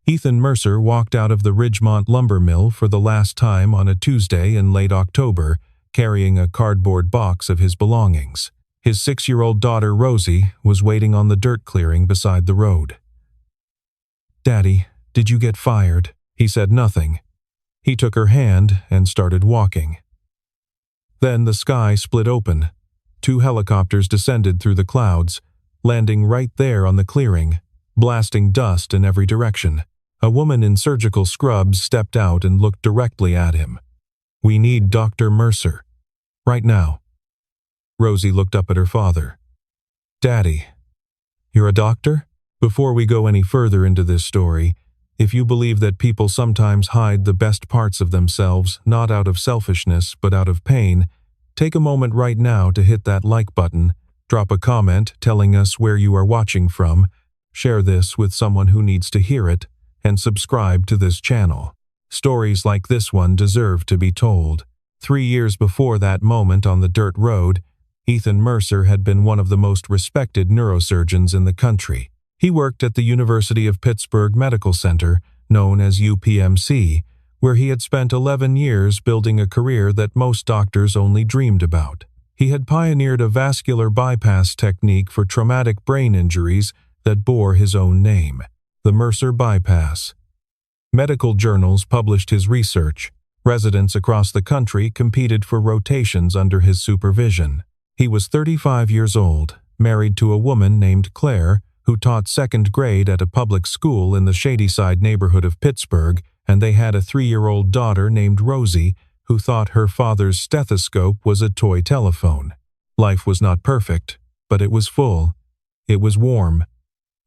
Ethan Mercer walked out of the Ridgemont lumber mill for the last time on a Tuesday in late October, carrying a cardboard box of his belongings. His 6-year-old daughter, Rosie, was waiting on the dirt clearing beside the road. "Daddy, did you get fired?" He said nothing. He took her hand and started walking. Then the sky split open. 2 helicopters descended through the clouds, landing right there on the clearing, blasting dust in every direction. A woman in surgical scrubs stepped out and looked directly at him. "We need Dr. Mercer. Right now." Rosie looked up at her father. "Daddy, you're a doctor?" Before we go any further into this story, if you believe that people sometimes hide the best parts of themselves, not out of selfishness but out of pain, take a moment right now to hit that like button, drop a comment telling us where you are watching from, share this with someone who needs to hear it, and subscribe to this channel. Stories like this one deserve to be told. 3 years before that moment on the dirt road, Ethan Mercer had been one of the most respected neurosurgeons in the country. He worked at the University of Pittsburgh Medical Center, known as UPMC, where he had spent 11 years building a career that most doctors only dreamed about. He had pioneered a vascular bypass technique for traumatic brain injuries that bore his own name, the Mercer bypass. Medical journals published his research. Residents across the country competed for rotations under his supervision. He was 35 years old, married to a woman named Claire, who taught 2nd grade at a public school in the Shadyside neighborhood of Pittsburgh, and they had a 3-year-old daughter named Rosie, who thought her father's stethoscope was a toy telephone. Life was not perfect, but it was full. It was warm.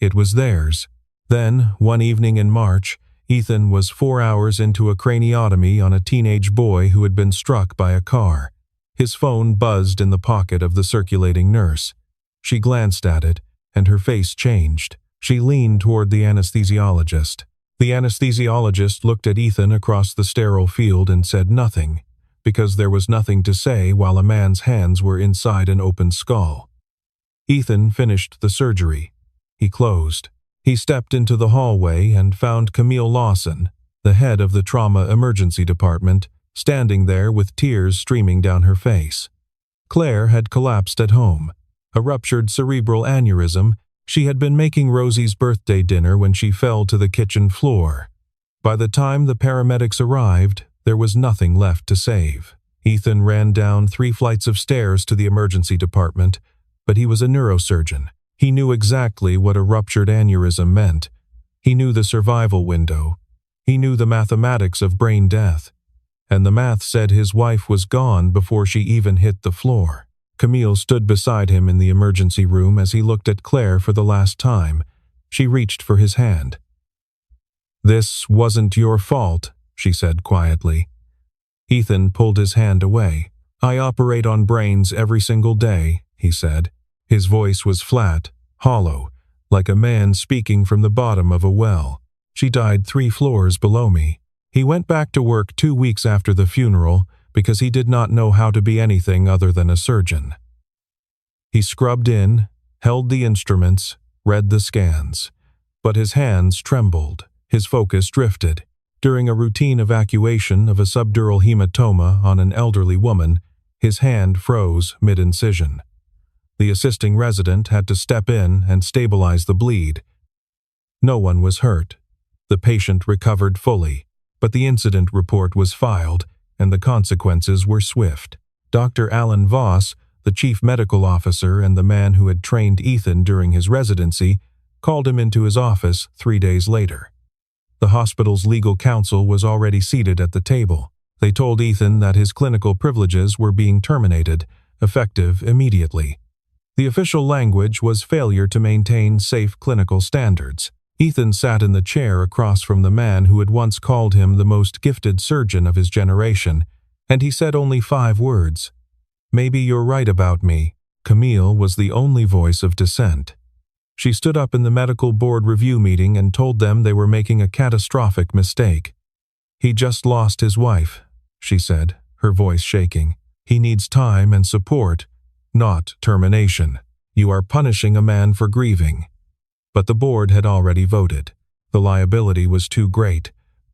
It was theirs. Then, one evening in March, Ethan was 4 hours into a craniotomy on a teenage boy who had been struck by a car. His phone buzzed in the pocket of the circulating nurse. She glanced at it, and her face changed. She leaned toward the anesthesiologist. The anesthesiologist looked at Ethan across the sterile field and said nothing, because there was nothing to say while a man's hands were inside an open skull. Ethan finished the surgery. He closed. He stepped into the hallway and found Camille Lawson, the head of the trauma emergency department, standing there with tears streaming down her face. Claire had collapsed at home. A ruptured cerebral aneurysm. She had been making Rosie's birthday dinner when she fell to the kitchen floor. By the time the paramedics arrived, there was nothing left to save. Ethan ran down 3 flights of stairs to the emergency department, but he was a neurosurgeon. He knew exactly what a ruptured aneurysm meant. He knew the survival window. He knew the mathematics of brain death. And the math said his wife was gone before she even hit the floor. Camille stood beside him in the emergency room as he looked at Claire for the last time. She reached for his hand. "This wasn't your fault," she said quietly. Ethan pulled his hand away. "I operate on brains every single day," he said. His voice was flat, hollow, like a man speaking from the bottom of a well. "She died 3 floors below me." He went back to work 2 weeks after the funeral, because he did not know how to be anything other than a surgeon. He scrubbed in, held the instruments, read the scans. But his hands trembled, his focus drifted. During a routine evacuation of a subdural hematoma on an elderly woman, his hand froze mid-incision. The assisting resident had to step in and stabilize the bleed. No one was hurt. The patient recovered fully, but the incident report was filed, and the consequences were swift. Dr. Alan Voss, the chief medical officer and the man who had trained Ethan during his residency, called him into his office 3 days later. The hospital's legal counsel was already seated at the table. They told Ethan that his clinical privileges were being terminated, effective immediately. The official language was failure to maintain safe clinical standards. Ethan sat in the chair across from the man who had once called him the most gifted surgeon of his generation, and he said only 5 words. "Maybe you're right about me." Camille was the only voice of dissent. She stood up in the medical board review meeting and told them they were making a catastrophic mistake. "He just lost his wife," she said, her voice shaking. "He needs time and support, not termination. You are punishing a man for grieving." But the board had already voted. The liability was too great.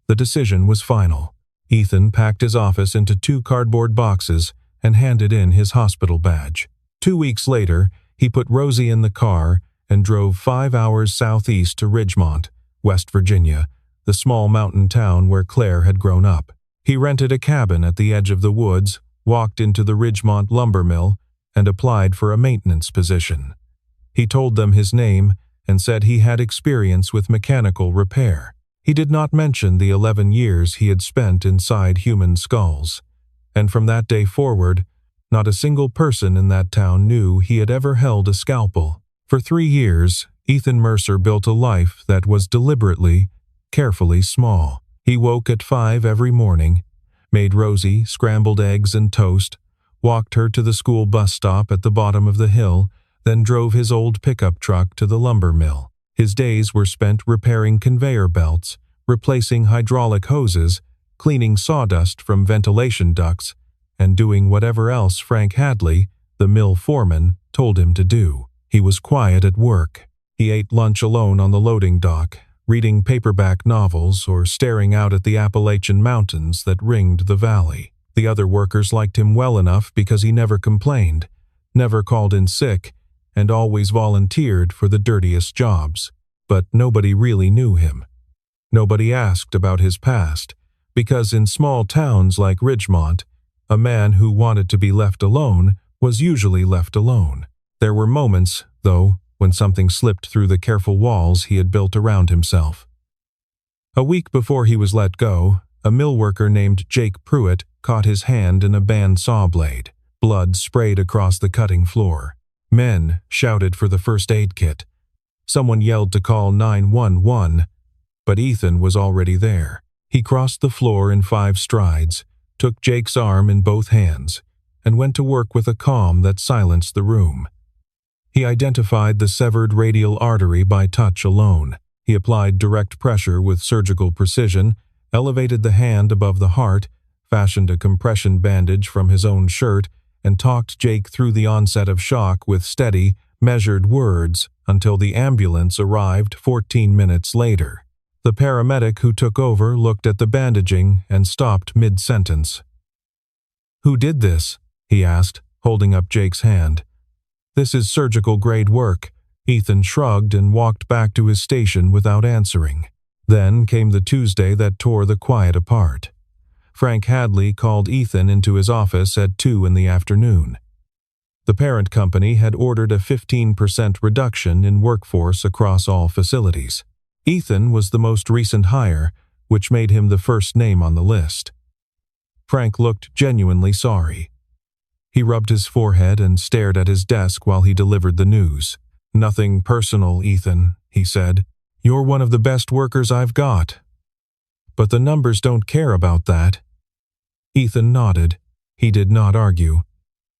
The decision was final. Ethan packed his office into 2 cardboard boxes and handed in his hospital badge. 2 weeks later, he put Rosie in the car and drove 5 hours southeast to Ridgemont, West Virginia, the small mountain town where Claire had grown up. He rented a cabin at the edge of the woods, walked into the Ridgemont lumber mill, and applied for a maintenance position. He told them his name and said he had experience with mechanical repair. He did not mention the 11 years he had spent inside human skulls. And from that day forward, not a single person in that town knew he had ever held a scalpel. For 3 years, Ethan Mercer built a life that was deliberately, carefully small. He woke at 5 every morning, made Rosie scrambled eggs and toast, walked her to the school bus stop at the bottom of the hill, then drove his old pickup truck to the lumber mill. His days were spent repairing conveyor belts, replacing hydraulic hoses, cleaning sawdust from ventilation ducts, and doing whatever else Frank Hadley, the mill foreman, told him to do. He was quiet at work. He ate lunch alone on the loading dock, reading paperback novels or staring out at the Appalachian Mountains that ringed the valley. The other workers liked him well enough because he never complained, never called in sick, and always volunteered for the dirtiest jobs. But nobody really knew him. Nobody asked about his past, because in small towns like Ridgemont, a man who wanted to be left alone was usually left alone. There were moments, though, when something slipped through the careful walls he had built around himself. A week before he was let go, a mill worker named Jake Pruitt caught his hand in a band saw blade. Blood sprayed across the cutting floor. Men shouted for the first aid kit. Someone yelled to call 911, but Ethan was already there. He crossed the floor in 5 strides, took Jake's arm in both hands, and went to work with a calm that silenced the room. He identified the severed radial artery by touch alone. He applied direct pressure with surgical precision, elevated the hand above the heart, fashioned a compression bandage from his own shirt, and talked Jake through the onset of shock with steady, measured words until the ambulance arrived 14 minutes later. The paramedic who took over looked at the bandaging and stopped mid-sentence. "Who did this?" he asked, holding up Jake's hand. "This is surgical-grade work." Ethan shrugged and walked back to his station without answering. Then came the Tuesday that tore the quiet apart. Frank Hadley called Ethan into his office at 2 in the afternoon. The parent company had ordered a 15% reduction in workforce across all facilities. Ethan was the most recent hire, which made him the first name on the list. Frank looked genuinely sorry. He rubbed his forehead and stared at his desk while he delivered the news. "Nothing personal, Ethan," he said. "You're one of the best workers I've got. But the numbers don't care about that." Ethan nodded. He did not argue.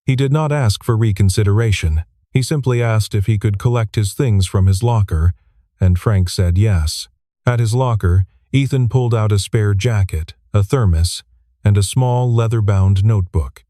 He did not ask for reconsideration. He simply asked if he could collect his things from his locker, and Frank said yes. At his locker, Ethan pulled out a spare jacket, a thermos, and a small leather-bound notebook.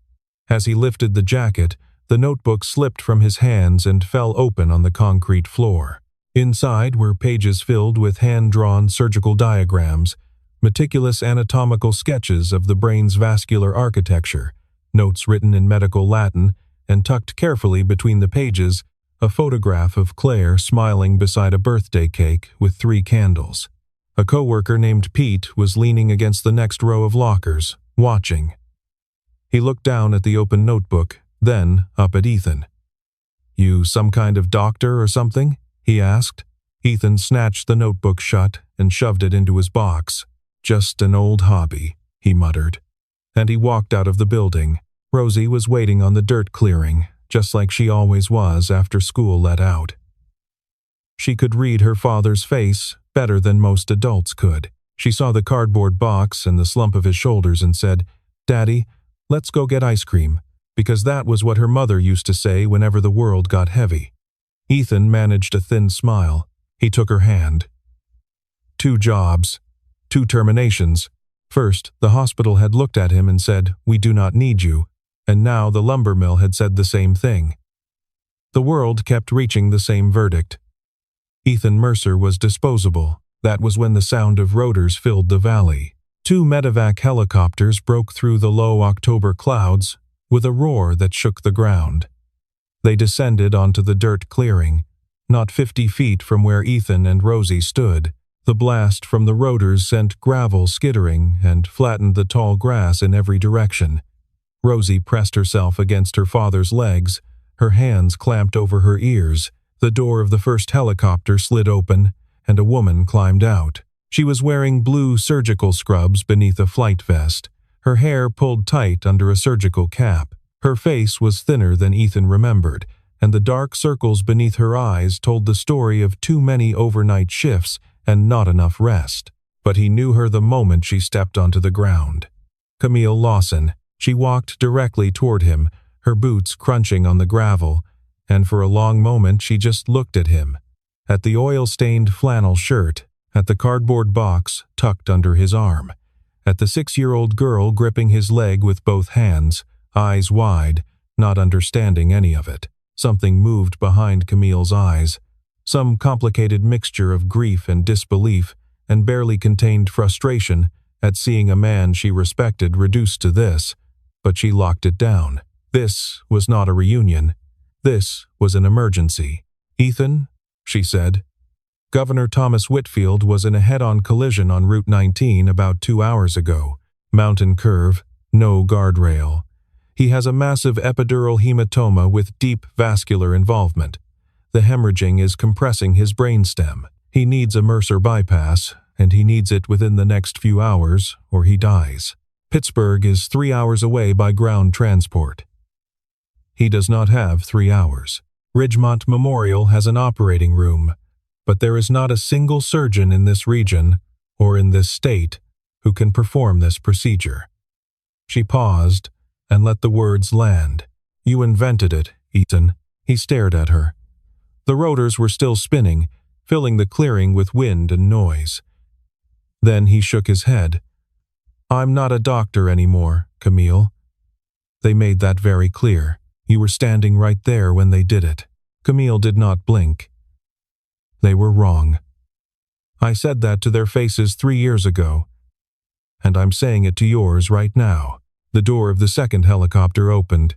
As he lifted the jacket, the notebook slipped from his hands and fell open on the concrete floor. Inside were pages filled with hand-drawn surgical diagrams, meticulous anatomical sketches of the brain's vascular architecture, notes written in medical Latin, and tucked carefully between the pages, a photograph of Claire smiling beside a birthday cake with 3 candles. A coworker named Pete was leaning against the next row of lockers, watching. He looked down at the open notebook, then up at Ethan. "You some kind of doctor or something?" he asked. Ethan snatched the notebook shut and shoved it into his box. "Just an old hobby," he muttered. And he walked out of the building. Rosie was waiting on the dirt clearing, just like she always was after school let out. She could read her father's face better than most adults could. She saw the cardboard box and the slump of his shoulders and said, "Daddy, let's go get ice cream," because that was what her mother used to say whenever the world got heavy. Ethan managed a thin smile. He took her hand. 2 jobs. 2 terminations. First, the hospital had looked at him and said, "We do not need you," and now the lumber mill had said the same thing. The world kept reaching the same verdict. Ethan Mercer was disposable, That was when the sound of rotors filled the valley. 2 medevac helicopters broke through the low October clouds with a roar that shook the ground. They descended onto the dirt clearing, not 50 feet from where Ethan and Rosie stood. The blast from the rotors sent gravel skittering and flattened the tall grass in every direction. Rosie pressed herself against her father's legs, her hands clamped over her ears. The door of the first helicopter slid open, and a woman climbed out. She was wearing blue surgical scrubs beneath a flight vest, her hair pulled tight under a surgical cap. Her face was thinner than Ethan remembered, and the dark circles beneath her eyes told the story of too many overnight shifts and not enough rest. But he knew her the moment she stepped onto the ground. Camille Lawson. She walked directly toward him, her boots crunching on the gravel, and for a long moment she just looked at him, at the oil-stained flannel shirt, at the cardboard box tucked under his arm, at the 6-year-old girl gripping his leg with both hands, eyes wide, not understanding any of it. Something moved behind Camille's eyes, some complicated mixture of grief and disbelief, and barely contained frustration at seeing a man she respected reduced to this, but she locked it down. This was not a reunion. This was an emergency. "Ethan," she said, "Governor Thomas Whitfield was in a head-on collision on Route 19 about 2 hours ago. Mountain curve, no guardrail. He has a massive epidural hematoma with deep vascular involvement. The hemorrhaging is compressing his brainstem. He needs a Mercer bypass, and he needs it within the next few hours, or he dies. Pittsburgh is 3 hours away by ground transport." He does not have 3 hours. Ridgemont Memorial has an operating room, but there is not a single surgeon in this region, or in this state, who can perform this procedure. She paused and let the words land. "You invented it, Ethan." He stared at her. The rotors were still spinning, filling the clearing with wind and noise. Then he shook his head. "I'm not a doctor anymore, Camille. They made that very clear. You were standing right there when they did it." Camille did not blink. "They were wrong. I said that to their faces 3 years ago, and I'm saying it to yours right now." The door of the second helicopter opened.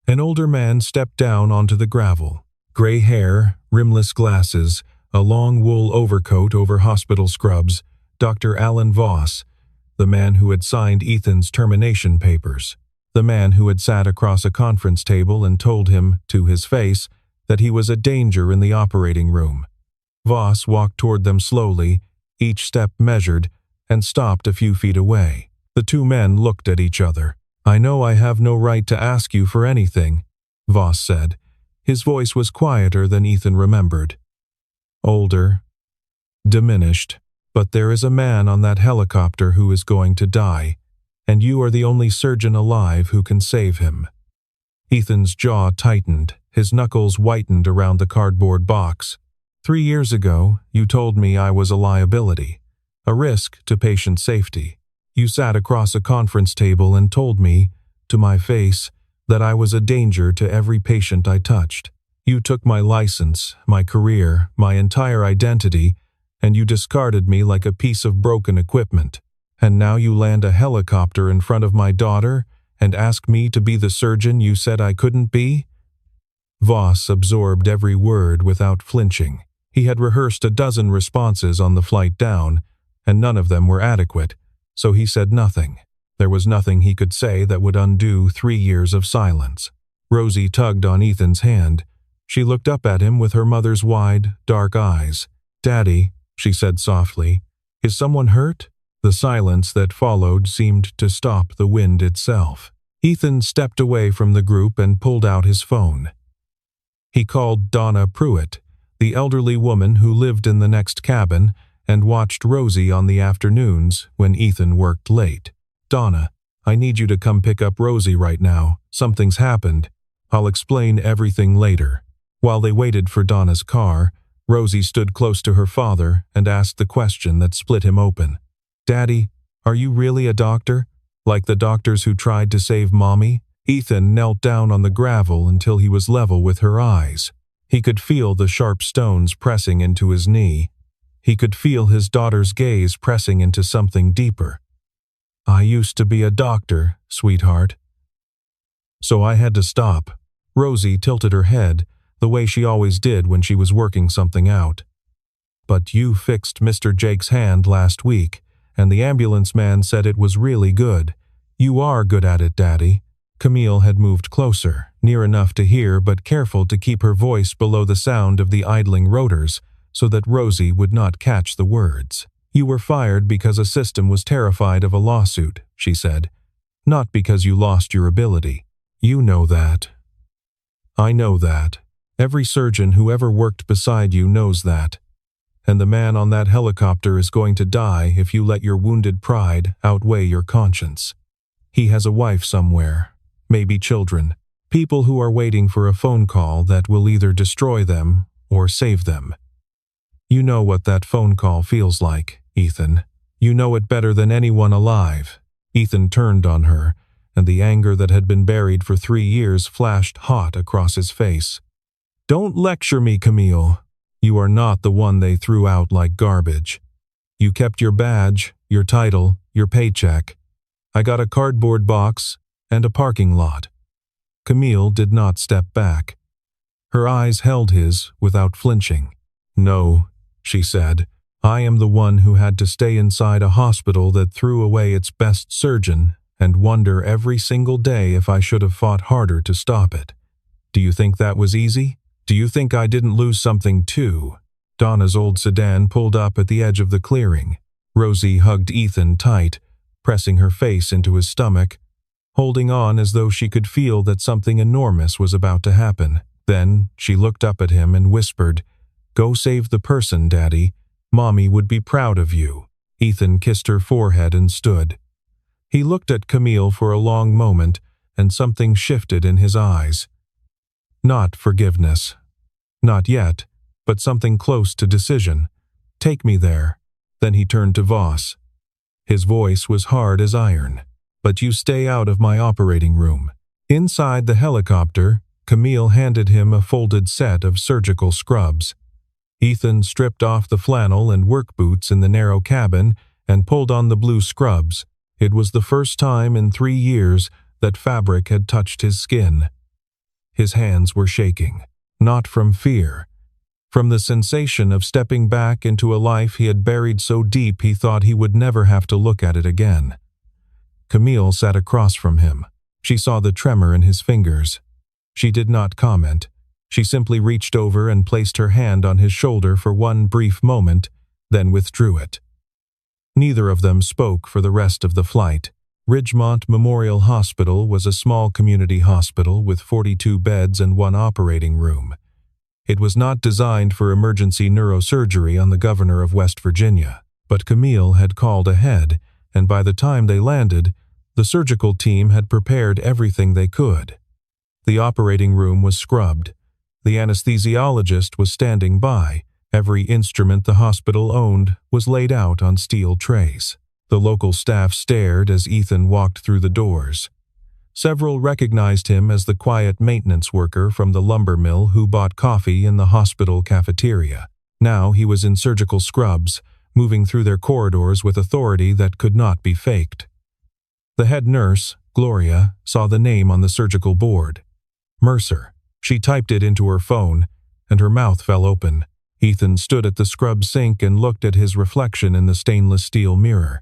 An older man stepped down onto the gravel. Gray hair, rimless glasses, a long wool overcoat over hospital scrubs. Dr. Alan Voss, the man who had signed Ethan's termination papers. The man who had sat across a conference table and told him, to his face, that he was a danger in the operating room. Voss walked toward them slowly, each step measured, and stopped a few feet away. The 2 men looked at each other. "I know I have no right to ask you for anything," Voss said. His voice was quieter than Ethan remembered. Older, diminished, "but there is a man on that helicopter who is going to die, and you are the only surgeon alive who can save him." Ethan's jaw tightened, his knuckles whitened around the cardboard box. 3 years ago, you told me I was a liability, a risk to patient safety. You sat across a conference table and told me, to my face, that I was a danger to every patient I touched. You took my license, my career, my entire identity, and you discarded me like a piece of broken equipment. And now you land a helicopter in front of my daughter and ask me to be the surgeon you said I couldn't be? Voss absorbed every word without flinching. He had rehearsed a dozen responses on the flight down, and none of them were adequate, so he said nothing. There was nothing he could say that would undo 3 years of silence. Rosie tugged on Ethan's hand. She looked up at him with her mother's wide, dark eyes. "Daddy," she said softly, "is someone hurt?" The silence that followed seemed to stop the wind itself. Ethan stepped away from the group and pulled out his phone. He called Donna Pruitt, the elderly woman who lived in the next cabin and watched Rosie on the afternoons when Ethan worked late. "Donna, I need you to come pick up Rosie right now. Something's happened. I'll explain everything later." While they waited for Donna's car, Rosie stood close to her father and asked the question that split him open. "Daddy, are you really a doctor? Like the doctors who tried to save Mommy?" Ethan knelt down on the gravel until he was level with her eyes. He could feel the sharp stones pressing into his knee. He could feel his daughter's gaze pressing into something deeper. "I used to be a doctor, sweetheart. So I had to stop." Rosie tilted her head, the way she always did when she was working something out. "But you fixed Mr. Jake's hand last week, and the ambulance man said it was really good. You are good at it, Daddy." Camille had moved closer, near enough to hear but careful to keep her voice below the sound of the idling rotors so that Rosie would not catch the words. "You were fired because a system was terrified of a lawsuit," she said. "Not because you lost your ability. You know that. I know that. Every surgeon who ever worked beside you knows that. And the man on that helicopter is going to die if you let your wounded pride outweigh your conscience. He has a wife somewhere, maybe children, people who are waiting for a phone call that will either destroy them or save them. You know what that phone call feels like, Ethan. You know it better than anyone alive." Ethan turned on her, and the anger that had been buried for 3 years flashed hot across his face. "Don't lecture me, Camille. You are not the one they threw out like garbage. You kept your badge, your title, your paycheck. I got a cardboard box and a parking lot." Camille did not step back. Her eyes held his without flinching. "No," she said, "I am the one who had to stay inside a hospital that threw away its best surgeon and wonder every single day if I should have fought harder to stop it. Do you think that was easy? Do you think I didn't lose something too?" Donna's old sedan pulled up at the edge of the clearing. Rosie hugged Ethan tight, pressing her face into his stomach, holding on as though she could feel that something enormous was about to happen. Then she looked up at him and whispered, "Go save the person, Daddy. Mommy would be proud of you." Ethan kissed her forehead and stood. He looked at Camille for a long moment, and something shifted in his eyes. Not forgiveness. Not yet, but something close to decision. "Take me there." Then he turned to Voss. His voice was hard as iron. "But you stay out of my operating room." Inside the helicopter, Camille handed him a folded set of surgical scrubs. Ethan stripped off the flannel and work boots in the narrow cabin and pulled on the blue scrubs. It was the first time in 3 years that fabric had touched his skin. His hands were shaking, not from fear, from the sensation of stepping back into a life he had buried so deep he thought he would never have to look at it again. Camille sat across from him. She saw the tremor in his fingers. She did not comment. She simply reached over and placed her hand on his shoulder for one brief moment, then withdrew it. Neither of them spoke for the rest of the flight. Ridgemont Memorial Hospital was a small community hospital with 42 beds and 1 operating room. It was not designed for emergency neurosurgery on the governor of West Virginia, but Camille had called ahead, and by the time they landed, the surgical team had prepared everything they could. The operating room was scrubbed. The anesthesiologist was standing by. Every instrument the hospital owned was laid out on steel trays. The local staff stared as Ethan walked through the doors. Several recognized him as the quiet maintenance worker from the lumber mill who bought coffee in the hospital cafeteria. Now he was in surgical scrubs, moving through their corridors with authority that could not be faked. The head nurse, Gloria, saw the name on the surgical board. Mercer. She typed it into her phone, and her mouth fell open. Ethan stood at the scrub sink and looked at his reflection in the stainless steel mirror.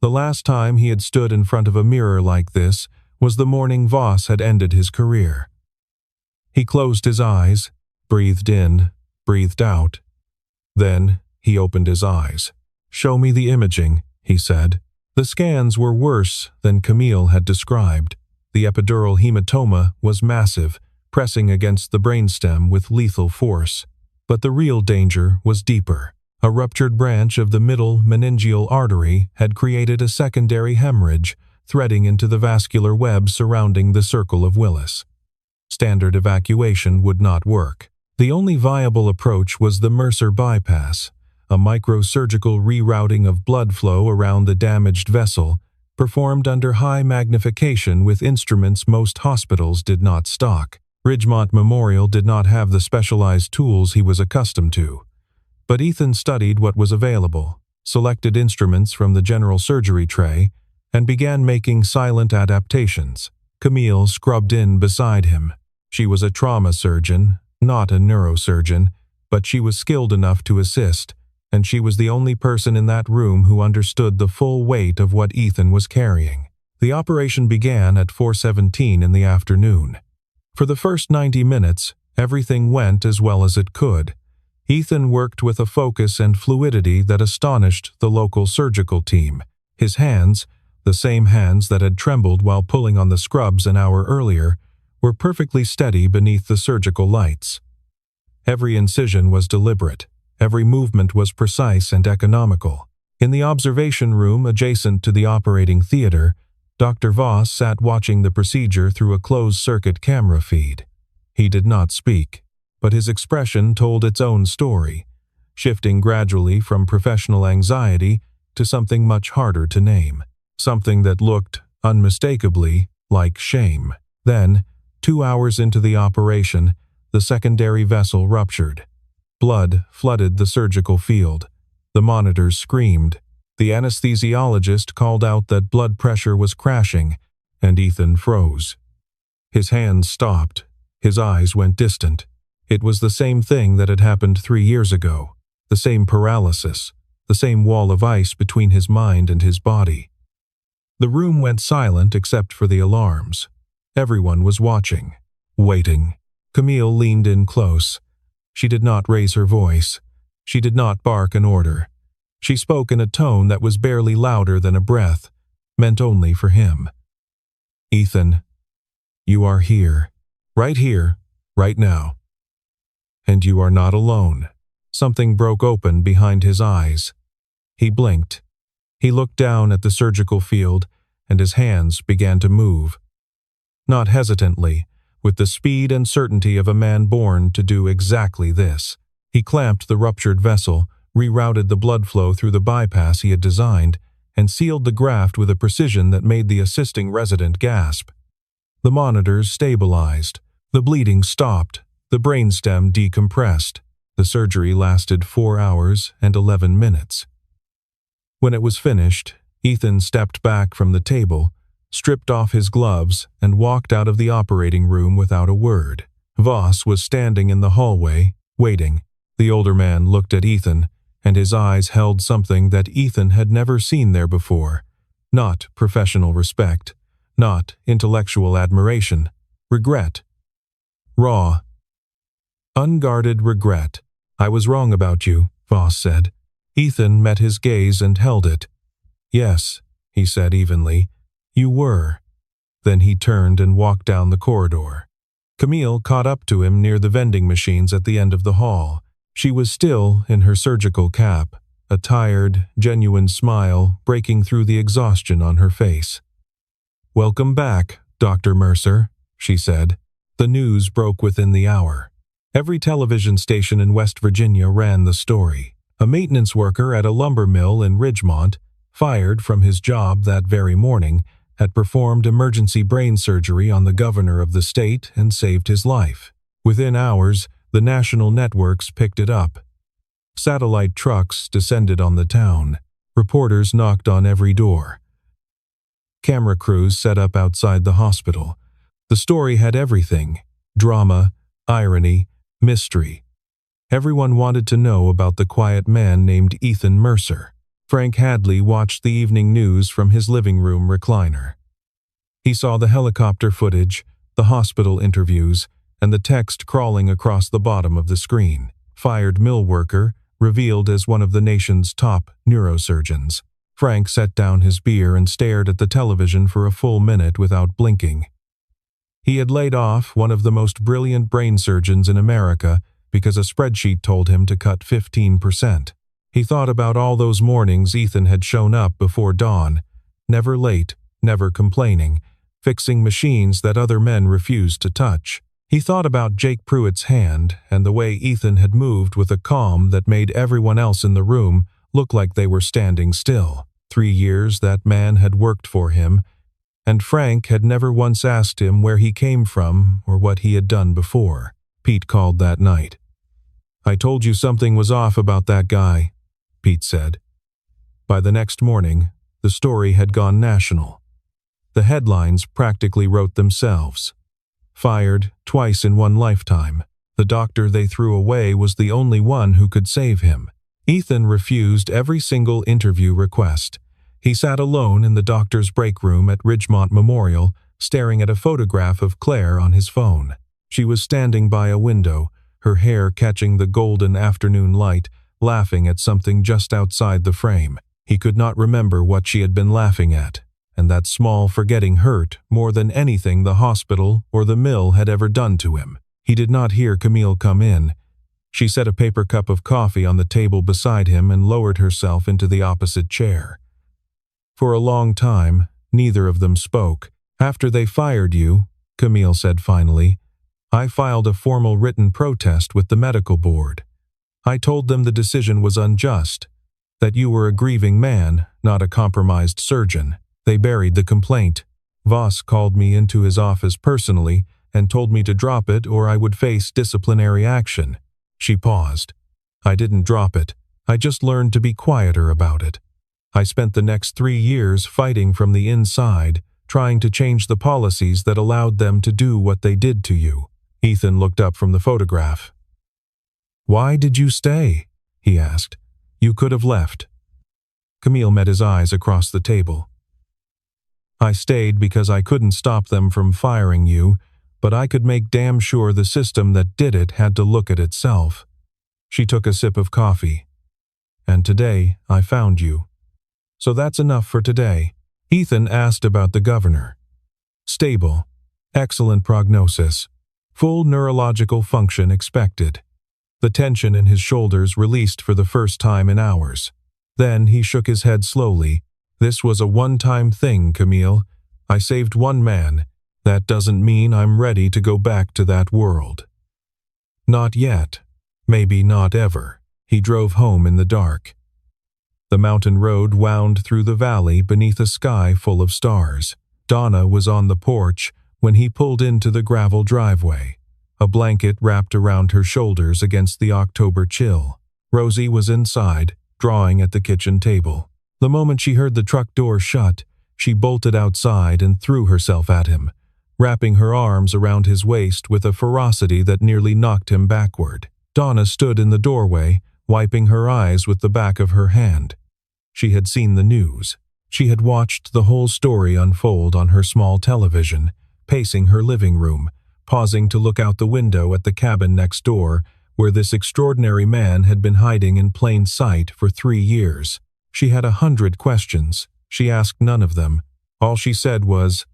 The last time he had stood in front of a mirror like this was the morning Voss had ended his career. He closed his eyes, breathed in, breathed out. Then he opened his eyes. "Show me the imaging," he said. The scans were worse than Camille had described. The epidural hematoma was massive, pressing against the brainstem with lethal force. But the real danger was deeper. A ruptured branch of the middle meningeal artery had created a secondary hemorrhage, threading into the vascular web surrounding the Circle of Willis. Standard evacuation would not work. The only viable approach was the Mercer bypass, a microsurgical rerouting of blood flow around the damaged vessel, performed under high magnification with instruments most hospitals did not stock. Ridgemont Memorial did not have the specialized tools he was accustomed to. But Ethan studied what was available, selected instruments from the general surgery tray, and began making silent adaptations. Camille scrubbed in beside him. She was a trauma surgeon, not a neurosurgeon, but she was skilled enough to assist, and she was the only person in that room who understood the full weight of what Ethan was carrying. The operation began at 4:17 in the afternoon. For the first 90 minutes, everything went as well as it could. Ethan worked with a focus and fluidity that astonished the local surgical team. His hands, the same hands that had trembled while pulling on the scrubs an hour earlier, were perfectly steady beneath the surgical lights. Every incision was deliberate. Every movement was precise and economical. In the observation room adjacent to the operating theater, Dr. Voss sat watching the procedure through a closed-circuit camera feed. He did not speak, but his expression told its own story, shifting gradually from professional anxiety to something much harder to name, something that looked, unmistakably, like shame. Then, 2 hours into the operation, the secondary vessel ruptured. Blood flooded the surgical field. The monitors screamed. The anesthesiologist called out that blood pressure was crashing, and Ethan froze. His hands stopped. His eyes went distant. It was the same thing that had happened 3 years ago. The same paralysis. The same wall of ice between his mind and his body. The room went silent except for the alarms. Everyone was watching, waiting. Camille leaned in close. She did not raise her voice. She did not bark an order. She spoke in a tone that was barely louder than a breath, meant only for him. "Ethan, you are here, right now. And you are not alone." Something broke open behind his eyes. He blinked. He looked down at the surgical field, and his hands began to move. Not hesitantly, with the speed and certainty of a man born to do exactly this. He clamped the ruptured vessel, rerouted the blood flow through the bypass he had designed, and sealed the graft with a precision that made the assisting resident gasp. The monitors stabilized. The bleeding stopped. The brainstem decompressed. The surgery lasted 4 hours and 11 minutes. When it was finished, Ethan stepped back from the table, stripped off his gloves, and walked out of the operating room without a word. Voss was standing in the hallway, waiting. The older man looked at Ethan, and his eyes held something that Ethan had never seen there before. Not professional respect, not intellectual admiration. Regret. Raw, unguarded regret. "I was wrong about you," Voss said. Ethan met his gaze and held it. "Yes," he said evenly, "you were." Then he turned and walked down the corridor. Camille caught up to him near the vending machines at the end of the hall. She was still in her surgical cap, a tired, genuine smile breaking through the exhaustion on her face. "Welcome back, Dr. Mercer," she said. The news broke within the hour. Every television station in West Virginia ran the story. A maintenance worker at a lumber mill in Ridgemont, fired from his job that very morning, had performed emergency brain surgery on the governor of the state and saved his life. Within hours, the national networks picked it up. Satellite trucks descended on the town. Reporters knocked on every door. Camera crews set up outside the hospital. The story had everything: drama, irony, mystery. Everyone wanted to know about the quiet man named Ethan Mercer. Frank Hadley watched the evening news from his living room recliner. He saw the helicopter footage, the hospital interviews, and the text crawling across the bottom of the screen. Fired mill worker, revealed as one of the nation's top neurosurgeons. Frank set down his beer and stared at the television for a full minute without blinking. He had laid off one of the most brilliant brain surgeons in America because a spreadsheet told him to cut 15%. He thought about all those mornings Ethan had shown up before dawn, never late, never complaining, fixing machines that other men refused to touch. He thought about Jake Pruitt's hand and the way Ethan had moved with a calm that made everyone else in the room look like they were standing still. 3 years that man had worked for him, and Frank had never once asked him where he came from or what he had done before. Pete called that night. "I told you something was off about that guy," Pete said. By the next morning, the story had gone national. The headlines practically wrote themselves. Fired twice in one lifetime. The doctor they threw away was the only one who could save him. Ethan refused every single interview request. He sat alone in the doctor's break room at Ridgemont Memorial, staring at a photograph of Claire on his phone. She was standing by a window, her hair catching the golden afternoon light, laughing at something just outside the frame. He could not remember what she had been laughing at, and that small forgetting hurt more than anything the hospital or the mill had ever done to him. He did not hear Camille come in. She set a paper cup of coffee on the table beside him and lowered herself into the opposite chair. For a long time, neither of them spoke. "After they fired you," Camille said finally, "I filed a formal written protest with the medical board. I told them the decision was unjust, that you were a grieving man, not a compromised surgeon. They buried the complaint. Voss called me into his office personally and told me to drop it or I would face disciplinary action." She paused. "I didn't drop it. I just learned to be quieter about it. I spent the next 3 years fighting from the inside, trying to change the policies that allowed them to do what they did to you." Ethan looked up from the photograph. "Why did you stay?" he asked. "You could have left." Camille met his eyes across the table. "I stayed because I couldn't stop them from firing you, but I could make damn sure the system that did it had to look at itself." She took a sip of coffee. "And today I found you. So that's enough for today." Ethan asked about the governor. "Stable. Excellent prognosis. Full neurological function expected." The tension in his shoulders released for the first time in hours. Then he shook his head slowly. "This was a one-time thing, Camille. I saved one man. That doesn't mean I'm ready to go back to that world. Not yet. Maybe not ever." He drove home in the dark. The mountain road wound through the valley beneath a sky full of stars. Donna was on the porch when he pulled into the gravel driveway, a blanket wrapped around her shoulders against the October chill. Rosie was inside, drawing at the kitchen table. The moment she heard the truck door shut, she bolted outside and threw herself at him, wrapping her arms around his waist with a ferocity that nearly knocked him backward. Donna stood in the doorway, wiping her eyes with the back of her hand. She had seen the news. She had watched the whole story unfold on her small television, pacing her living room, pausing to look out the window at the cabin next door, where this extraordinary man had been hiding in plain sight for 3 years. She had 100 questions. She asked none of them. All she said was,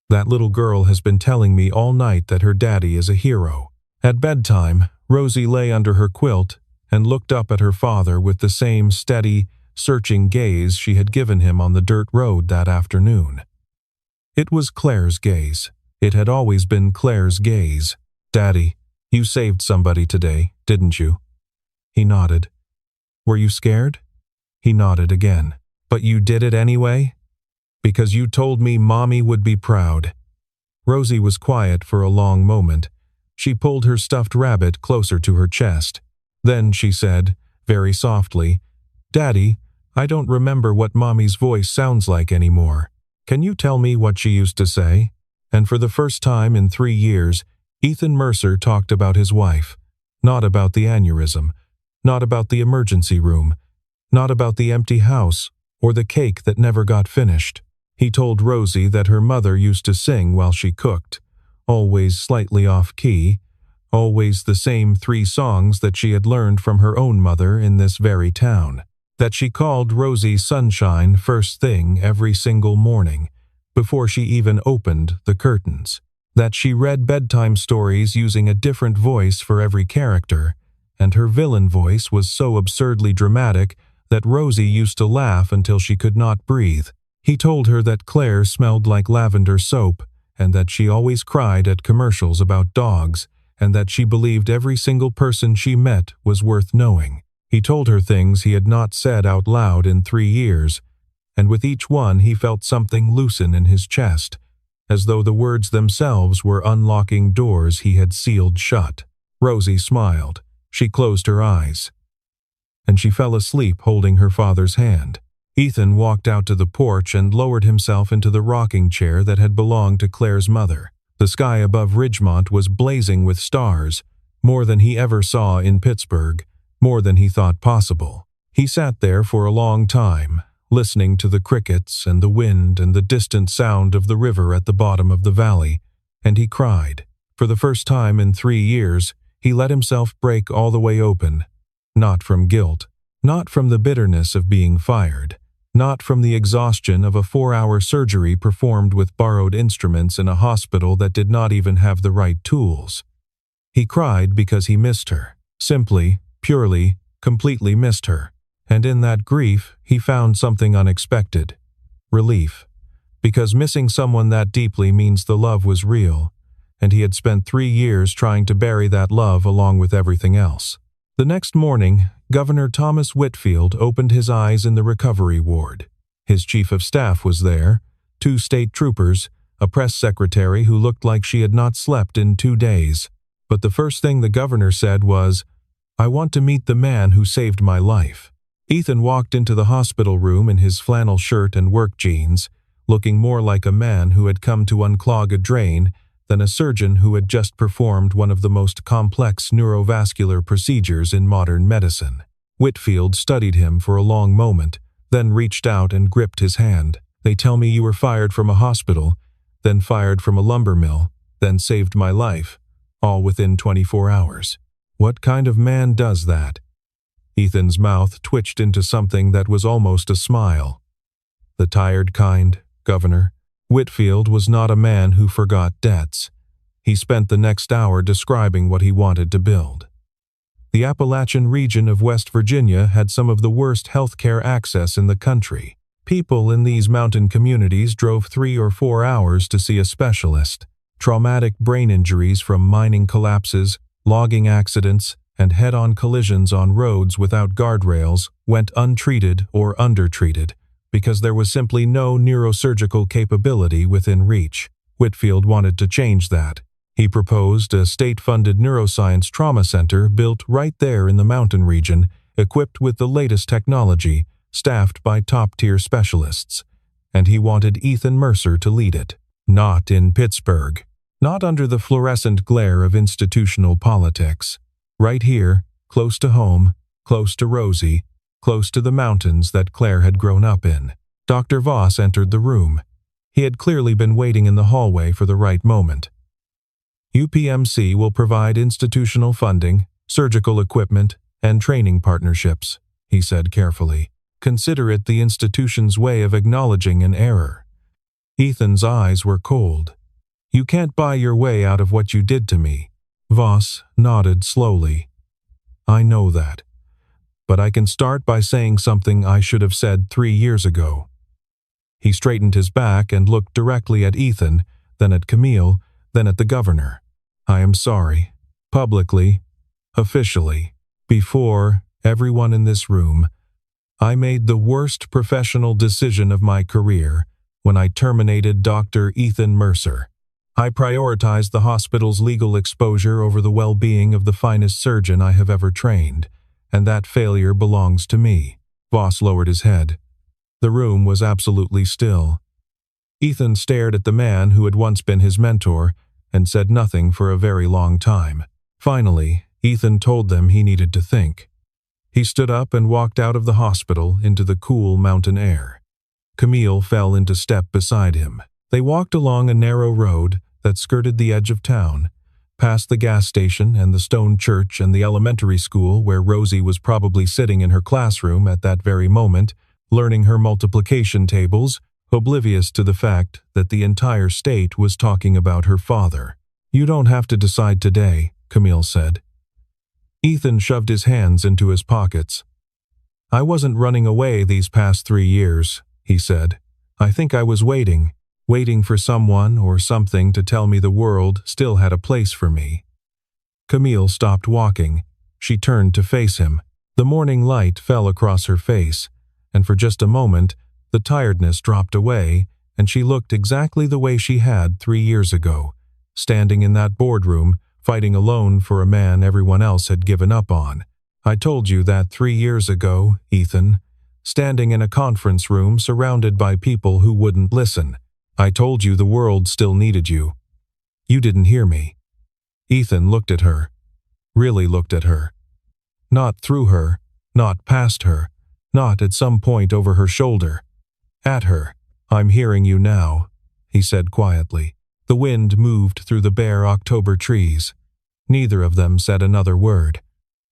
"That little girl has been telling me all night that her daddy is a hero." At bedtime, Rosie lay under her quilt and looked up at her father with the same steady, searching gaze she had given him on the dirt road that afternoon. It was Claire's gaze. It had always been Claire's gaze. "Daddy, you saved somebody today, didn't you?" He nodded. "Were you scared?" He nodded again. "But you did it anyway? Because you told me Mommy would be proud." Rosie was quiet for a long moment. She pulled her stuffed rabbit closer to her chest. Then she said, very softly, "Daddy, I don't remember what Mommy's voice sounds like anymore. Can you tell me what she used to say?" And for the first time in 3 years, Ethan Mercer talked about his wife. Not about the aneurysm. Not about the emergency room. Not about the empty house or the cake that never got finished. He told Rosie that her mother used to sing while she cooked, always slightly off-key, always the same 3 songs that she had learned from her own mother in this very town, that she called Rosie Sunshine first thing every single morning, before she even opened the curtains, that she read bedtime stories using a different voice for every character, and her villain voice was so absurdly dramatic that Rosie used to laugh until she could not breathe. He told her that Claire smelled like lavender soap, and that she always cried at commercials about dogs, and that she believed every single person she met was worth knowing. He told her things he had not said out loud in 3 years, and with each one he felt something loosen in his chest, as though the words themselves were unlocking doors he had sealed shut. Rosie smiled. She closed her eyes, and she fell asleep holding her father's hand. Ethan walked out to the porch and lowered himself into the rocking chair that had belonged to Claire's mother. The sky above Ridgemont was blazing with stars, more than he ever saw in Pittsburgh, more than he thought possible. He sat there for a long time, listening to the crickets and the wind and the distant sound of the river at the bottom of the valley, and he cried. For the first time in 3 years, he let himself break all the way open, not from guilt, not from the bitterness of being fired, not from the exhaustion of a 4-hour surgery performed with borrowed instruments in a hospital that did not even have the right tools. He cried because he missed her, simply, purely, completely missed her. And in that grief, he found something unexpected. Relief. Because missing someone that deeply means the love was real, and he had spent 3 years trying to bury that love along with everything else. The next morning, Governor Thomas Whitfield opened his eyes in the recovery ward. His chief of staff was there, 2 state troopers, a press secretary who looked like she had not slept in 2 days. But the first thing the governor said was, "I want to meet the man who saved my life." Ethan walked into the hospital room in his flannel shirt and work jeans, looking more like a man who had come to unclog a drain than a surgeon who had just performed one of the most complex neurovascular procedures in modern medicine. Whitfield studied him for a long moment, then reached out and gripped his hand. "They tell me you were fired from a hospital, then fired from a lumber mill, then saved my life, all within 24 hours. What kind of man does that?" Ethan's mouth twitched into something that was almost a smile. "The tired kind, Governor." Whitfield was not a man who forgot debts. He spent the next hour describing what he wanted to build. The Appalachian region of West Virginia had some of the worst healthcare access in the country. People in these mountain communities drove 3 or 4 hours to see a specialist. Traumatic brain injuries from mining collapses, logging accidents, and head-on collisions on roads without guardrails went untreated or undertreated, because there was simply no neurosurgical capability within reach. Whitfield wanted to change that. He proposed a state-funded neuroscience trauma center built right there in the mountain region, equipped with the latest technology, staffed by top-tier specialists. And he wanted Ethan Mercer to lead it. Not in Pittsburgh. Not under the fluorescent glare of institutional politics. Right here, close to home, close to Rosie, close to the mountains that Claire had grown up in. Dr. Voss entered the room. He had clearly been waiting in the hallway for the right moment. "UPMC will provide institutional funding, surgical equipment, and training partnerships," he said carefully. "Consider it the institution's way of acknowledging an error." Ethan's eyes were cold. "You can't buy your way out of what you did to me." Voss nodded slowly. "I know that. But I can start by saying something I should have said 3 years ago." He straightened his back and looked directly at Ethan, then at Camille, then at the governor. "I am sorry. Publicly, officially, before everyone in this room, I made the worst professional decision of my career when I terminated Dr. Ethan Mercer. I prioritized the hospital's legal exposure over the well-being of the finest surgeon I have ever trained, and that failure belongs to me." Voss lowered his head. The room was absolutely still. Ethan stared at the man who had once been his mentor and said nothing for a very long time. Finally, Ethan told them he needed to think. He stood up and walked out of the hospital into the cool mountain air. Camille fell into step beside him. They walked along a narrow road that skirted the edge of town, past the gas station and the stone church and the elementary school where Rosie was probably sitting in her classroom at that very moment, learning her multiplication tables, oblivious to the fact that the entire state was talking about her father. "You don't have to decide today," Camille said. Ethan shoved his hands into his pockets. "I wasn't running away these past 3 years," he said. "I think I was waiting for someone or something to tell me the world still had a place for me." Camille stopped walking. She turned to face him. The morning light fell across her face, and for just a moment, the tiredness dropped away, and she looked exactly the way she had 3 years ago, standing in that boardroom fighting alone for a man everyone else had given up on. I told you that 3 years ago, Ethan, standing in a conference room surrounded by people who wouldn't listen. I told you the world still needed you. You didn't hear me." Ethan looked at her. Really looked at her. Not through her, not past her, not at some point over her shoulder. At her. "I'm hearing you now," he said quietly. The wind moved through the bare October trees. Neither of them said another word.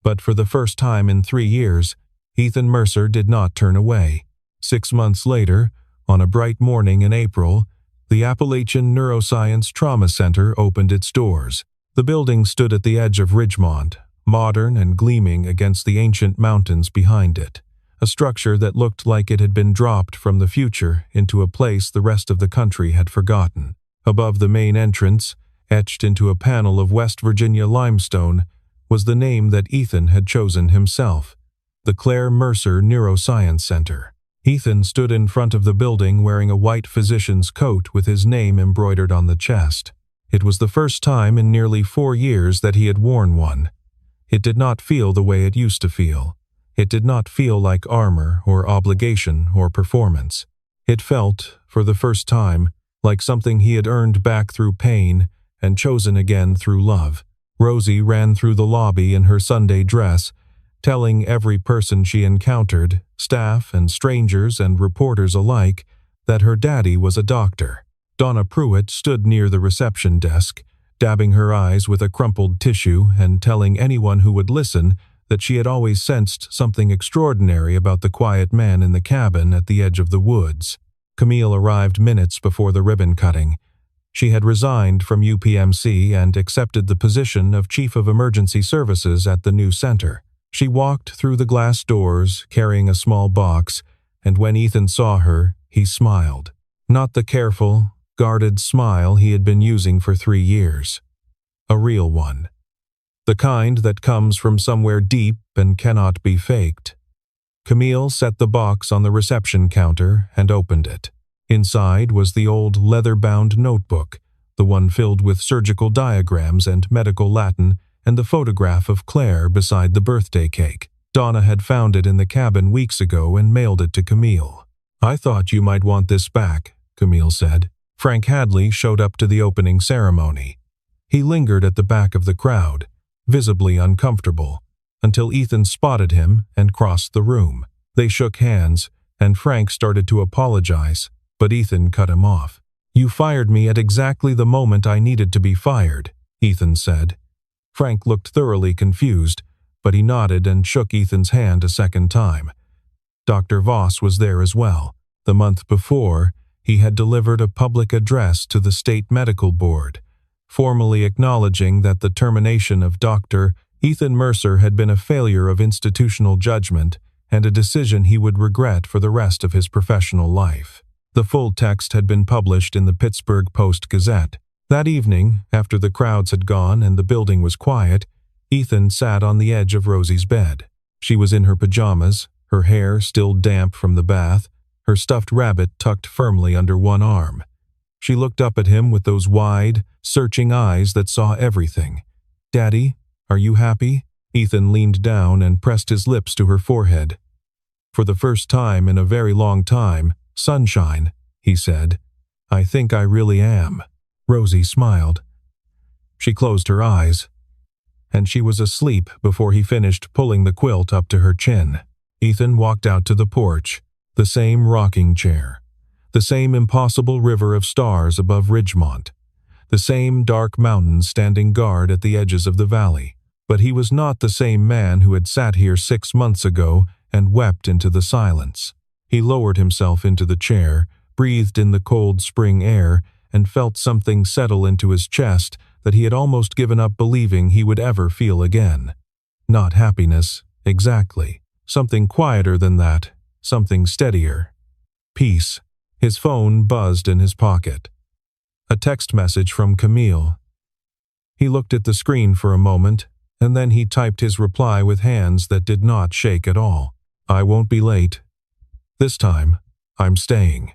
But for the first time in 3 years, Ethan Mercer did not turn away. 6 months later, on a bright morning in April, the Appalachian Neuroscience Trauma Center opened its doors. The building stood at the edge of Ridgemont, modern and gleaming against the ancient mountains behind it, a structure that looked like it had been dropped from the future into a place the rest of the country had forgotten. Above the main entrance, etched into a panel of West Virginia limestone, was the name that Ethan had chosen himself, the Claire Mercer Neuroscience Center. Ethan stood in front of the building wearing a white physician's coat with his name embroidered on the chest. It was the first time in nearly 4 years that he had worn one. It did not feel the way it used to feel. It did not feel like armor or obligation or performance. It felt, for the first time, like something he had earned back through pain and chosen again through love. Rosie ran through the lobby in her Sunday dress, telling every person she encountered, staff and strangers and reporters alike, that her daddy was a doctor. Donna Pruitt stood near the reception desk, dabbing her eyes with a crumpled tissue and telling anyone who would listen that she had always sensed something extraordinary about the quiet man in the cabin at the edge of the woods. Camille arrived minutes before the ribbon cutting. She had resigned from UPMC and accepted the position of Chief of Emergency Services at the new center. She walked through the glass doors, carrying a small box, and when Ethan saw her, he smiled. Not the careful, guarded smile he had been using for 3 years. A real one. The kind that comes from somewhere deep and cannot be faked. Camille set the box on the reception counter and opened it. Inside was the old leather-bound notebook, the one filled with surgical diagrams and medical Latin, and the photograph of Claire beside the birthday cake. Donna had found it in the cabin weeks ago and mailed it to Camille. "I thought you might want this back," Camille said. Frank Hadley showed up to the opening ceremony. He lingered at the back of the crowd, visibly uncomfortable, until Ethan spotted him and crossed the room. They shook hands, and Frank started to apologize, but Ethan cut him off. "You fired me at exactly the moment I needed to be fired," Ethan said. Frank looked thoroughly confused, but he nodded and shook Ethan's hand a second time. Dr. Voss was there as well. The month before, he had delivered a public address to the State Medical Board, formally acknowledging that the termination of Dr. Ethan Mercer had been a failure of institutional judgment and a decision he would regret for the rest of his professional life. The full text had been published in the Pittsburgh Post-Gazette. That evening, after the crowds had gone and the building was quiet, Ethan sat on the edge of Rosie's bed. She was in her pajamas, her hair still damp from the bath, her stuffed rabbit tucked firmly under one arm. She looked up at him with those wide, searching eyes that saw everything. "Daddy, are you happy?" Ethan leaned down and pressed his lips to her forehead. "For the first time in a very long time, sunshine," he said. "I think I really am." Rosie smiled. She closed her eyes, and she was asleep before he finished pulling the quilt up to her chin. Ethan walked out to the porch, the same rocking chair, the same impossible river of stars above Ridgemont, the same dark mountains standing guard at the edges of the valley. But he was not the same man who had sat here 6 months ago and wept into the silence. He lowered himself into the chair, breathed in the cold spring air, and felt something settle into his chest that he had almost given up believing he would ever feel again. Not happiness, exactly. Something quieter than that, something steadier. Peace. His phone buzzed in his pocket. A text message from Camille. He looked at the screen for a moment, and then he typed his reply with hands that did not shake at all. "I won't be late. This time, I'm staying."